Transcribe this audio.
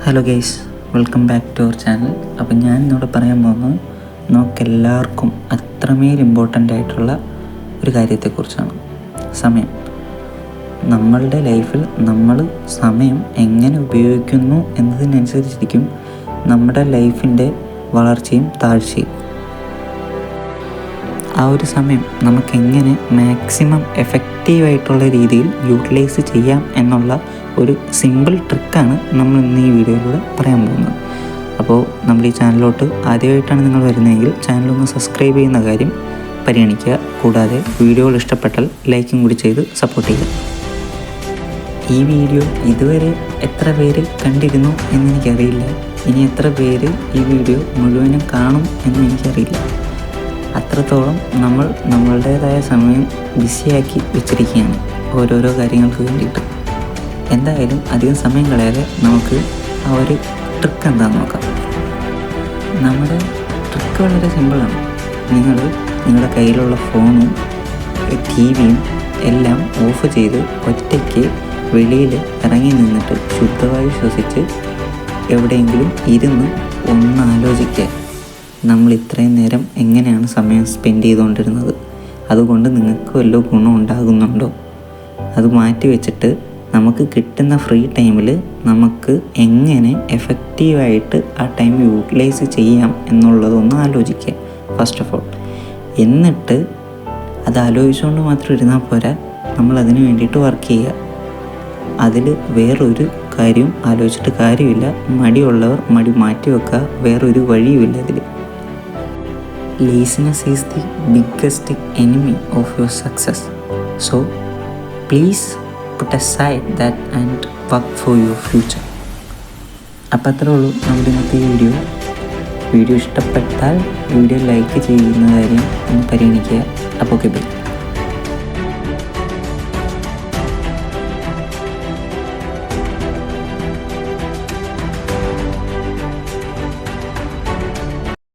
Hello guys, welcome back to our channel. അപ്പം ഞാൻ ഇന്നിവിടെ പറയാൻ പോകുന്നത് നമുക്കെല്ലാവർക്കും അത്രമേൽ ഇമ്പോർട്ടൻ്റ് ആയിട്ടുള്ള ഒരു കാര്യത്തെക്കുറിച്ചാണ്. സമയം. നമ്മളുടെ ലൈഫിൽ നമ്മൾ സമയം എങ്ങനെ ഉപയോഗിക്കുന്നു എന്നതിനനുസരിച്ചിരിക്കും നമ്മുടെ ലൈഫിൻ്റെ വളർച്ചയും താഴ്ചയും. ആ ഒരു സമയം നമുക്കെങ്ങനെ മാക്സിമം എഫക്റ്റീവായിട്ടുള്ള രീതിയിൽ യൂട്ടിലൈസ് ചെയ്യാം എന്നുള്ള ഒരു സിമ്പിൾ ട്രിക്കാണ് നമ്മൾ ഇന്ന് ഈ വീഡിയോയിലൂടെ പറയാൻ പോകുന്നത്. അപ്പോൾ നമ്മൾ ഈ ചാനലിലോട്ട് ആദ്യമായിട്ടാണ് നിങ്ങൾ വരുന്നതെങ്കിൽ ചാനലൊന്ന് സബ്സ്ക്രൈബ് ചെയ്യുന്ന കാര്യം പരിഗണിക്കുക. കൂടാതെ വീഡിയോകൾ ഇഷ്ടപ്പെട്ടാൽ ലൈക്കും കൂടി ചെയ്ത് സപ്പോർട്ട് ചെയ്യുക. ഈ വീഡിയോ ഇതുവരെ എത്ര പേര് കണ്ടിരുന്നു എന്നെനിക്കറിയില്ല. ഇനി എത്ര പേര് ഈ വീഡിയോ മുഴുവനും കാണും എന്നെനിക്കറിയില്ല. അത്രത്തോളം നമ്മൾ നമ്മളുടേതായ സമയം ബിസിയാക്കി വെച്ചിരിക്കുകയാണ് ഓരോരോ കാര്യങ്ങൾക്ക് വേണ്ടിയിട്ട്. എന്തായാലും അധികം സമയം കളയാതെ നമുക്ക് ആ ഒരു ട്രിക്ക് എന്താണെന്ന് നോക്കാം. നമ്മുടെ ട്രിക്ക് വളരെ സിമ്പിളാണ്. നിങ്ങളുടെ കയ്യിലുള്ള ഫോണും ടിവിയും എല്ലാം ഓഫ് ചെയ്ത് ഒറ്റയ്ക്ക് വെളിയിൽ ഇറങ്ങി നിന്നിട്ട് ശുദ്ധവായു ശ്വസിച്ച് എവിടെയെങ്കിലും ഇരുന്ന് ഒന്ന് ആലോചിക്കുക. നമ്മൾ ഇത്രയും നേരം എങ്ങനെയാണ് സമയം സ്പെൻഡ് ചെയ്തുകൊണ്ടിരുന്നത്, അതുകൊണ്ട് നിങ്ങൾക്ക് വല്ല ഗുണം ഉണ്ടാകുന്നുണ്ടോ? അത് മാറ്റി വെച്ചിട്ട് നമുക്ക് കിട്ടുന്ന ഫ്രീ ടൈമിൽ നമുക്ക് എങ്ങനെ എഫക്റ്റീവായിട്ട് ആ ടൈം യൂട്ടിലൈസ് ചെയ്യാം എന്നുള്ളതൊന്ന് ആലോചിക്കുക ഫസ്റ്റ് ഓഫ് ഓൾ. എന്നിട്ട് അത് ആലോചിച്ചുകൊണ്ട് മാത്രം ഇരുന്നാൽ പോരാ, നമ്മളതിന് വേണ്ടിയിട്ട് വർക്ക് ചെയ്യുക. അതിൽ വേറൊരു കാര്യവും ആലോചിച്ചിട്ട് കാര്യമില്ല. മടിയുള്ളവർ മടി മാറ്റി വെക്കുക, വേറൊരു വഴിയുമില്ല അതിൽ. Laziness is the biggest enemy of your success. So, please put aside that and work for your future. അപ്പോൾ അത്രേ ഉള്ളൂ നമ്മുടെ ഇന്നത്തെ വീഡിയോ ഇഷ്ടപ്പെട്ടാൽ വീഡിയോ ലൈക്ക് ചെയ്യുന്ന കാര്യം ഒന്ന് പരിഗണിക്കുക. അപ്പോൾ ഓക്കെ, ബൈ.